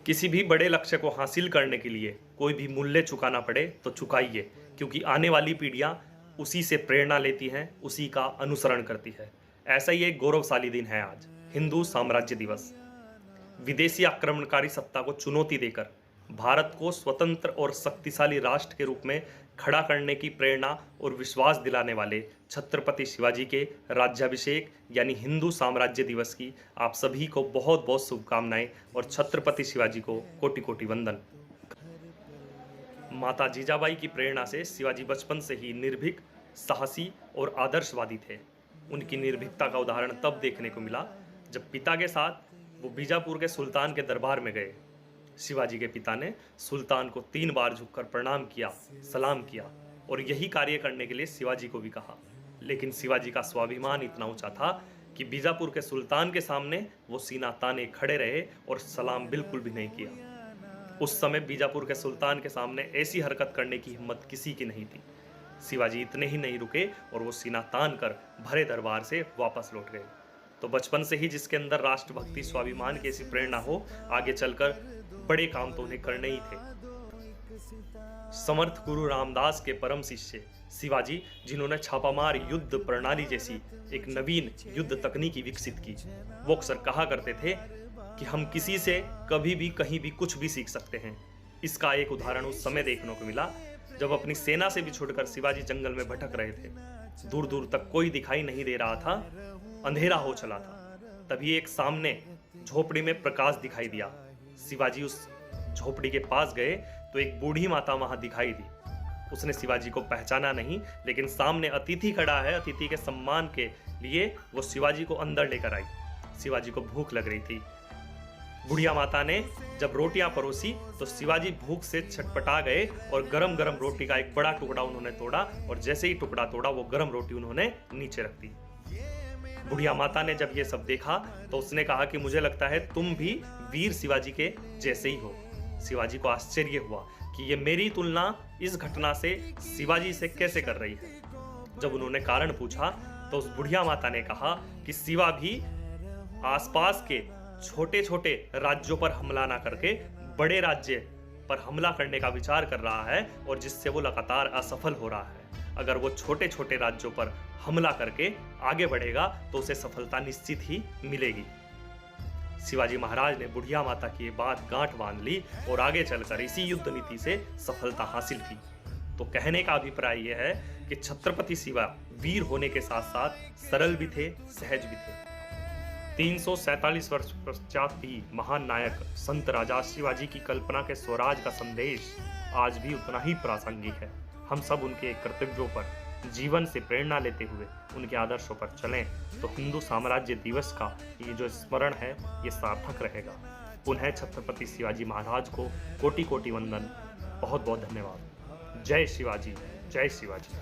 किसी भी बड़े लक्ष्य को हासिल करने के लिए कोई भी मूल्य चुकाना पड़े तो चुकाइए, क्योंकि आने वाली पीढ़ियां उसी से प्रेरणा लेती हैं, उसी का अनुसरण करती है। ऐसा ही एक गौरवशाली दिन है आज, हिंदू साम्राज्य दिवस। विदेशी आक्रमणकारी सत्ता को चुनौती देकर भारत को स्वतंत्र और शक्तिशाली राष्ट्र के रूप में खड़ा करने की प्रेरणा और विश्वास दिलाने वाले छत्रपति शिवाजी के राज्याभिषेक यानी हिंदू साम्राज्य दिवस की आप सभी को बहुत बहुत शुभकामनाएं और छत्रपति शिवाजी को कोटि कोटि वंदन। माता जीजाबाई की प्रेरणा से शिवाजी बचपन से ही निर्भीक, साहसी और आदर्शवादी थे। उनकी निर्भीकता का उदाहरण तब देखने को मिला जब पिता के साथ वो बीजापुर के सुल्तान के दरबार में गए। शिवाजी के पिता ने सुल्तान को 3 बार झुककर प्रणाम किया, सलाम किया और यही कार्य करने के लिए शिवाजी को भी कहा। लेकिन शिवाजी का स्वाभिमान इतना ऊंचा था कि बीजापुर के सुल्तान के सामने वो सीना ताने खड़े रहे और सलाम बिल्कुल भी नहीं किया। उस समय बीजापुर के सुल्तान के सामने ऐसी हरकत करने की हिम्मत किसी की नहीं थी। शिवाजी इतने ही नहीं रुके और वो सीना तान कर भरे दरबार से वापस लौट गए। तो बचपन से ही जिसके अंदर राष्ट्रभक्ति, स्वाभिमान की ऐसी प्रेरणा हो, आगे चलकर बड़े काम तो उन्हें करने ही थे। समर्थ गुरु रामदास के परम शिष्य शिवाजी, जिन्होंने छापामार युद्ध प्रणाली जैसी एक नवीन युद्ध तकनीकी विकसित की, वो अक्सर कहा करते थे कि हम किसी से कभी भी कहीं भी कुछ भी सीख सकते हैं। इसका एक उदाहरण उस समय देखने को मिला जब अपनी सेना से बिछुड़कर शिवाजी जंगल में भटक रहे थे। दूर दूर तक कोई दिखाई नहीं दे रहा था, अंधेरा हो चला था। तभी एक सामने झोपड़ी में प्रकाश दिखाई दिया। शिवाजी उस झोपड़ी के पास गए तो एक बूढ़ी माता वहां दिखाई दी। उसने शिवाजी को पहचाना नहीं, लेकिन सामने अतिथि खड़ा है, अतिथि के सम्मान के लिए वो शिवाजी को अंदर लेकर आई। शिवाजी को भूख लग रही थी। बुढ़िया माता ने जब रोटियां परोसी तो शिवाजी भूख से छटपटा गए और गरम गरम रोटी का एक बड़ा टुकड़ा उन्होंने तोड़ा और जैसे ही टुकड़ा तोड़ा वो गरम रोटी उन्होंने नीचे रख दी। बुढ़िया माता ने जब ये सब देखा तो उसने कहा कि मुझे लगता है तुम भी वीर शिवाजी के जैसे ही हो। शिवाजी को आश्चर्य हुआ कि ये मेरी तुलना इस घटना से शिवाजी से कैसे कर रही है। जब उन्होंने कारण पूछा तो उस बुढ़िया माता ने कहा कि शिवा भी आसपास के छोटे छोटे राज्यों पर हमला ना करके बड़े राज्य पर हमला करने का विचार कर रहा है और जिससे वो लगातार असफल हो रहा है। अगर वो छोटे छोटे राज्यों पर हमला करके आगे बढ़ेगा तो उसे सफलता निश्चित ही मिलेगी। शिवाजी महाराज ने बुढ़िया माता की बात गांठ बांध ली और आगे चलकर इसी युद्ध नीति से सफलता हासिल की। तो कहने का अभिप्राय यह है कि छत्रपति शिवा वीर होने के साथ साथ सरल भी थे, सहज भी थे। 347 वर्ष पश्चात भी महान नायक संत राजा शिवाजी की कल्पना के स्वराज का संदेश आज भी उतना ही प्रासंगिक है। हम सब उनके कर्तव्यों पर जीवन से प्रेरणा लेते हुए उनके आदर्शों पर चलें तो हिंदू साम्राज्य दिवस का ये जो स्मरण है ये सार्थक रहेगा। पुनः छत्रपति शिवाजी महाराज को कोटि कोटि वंदन, बहुत बहुत धन्यवाद। जय शिवाजी, जय शिवाजी।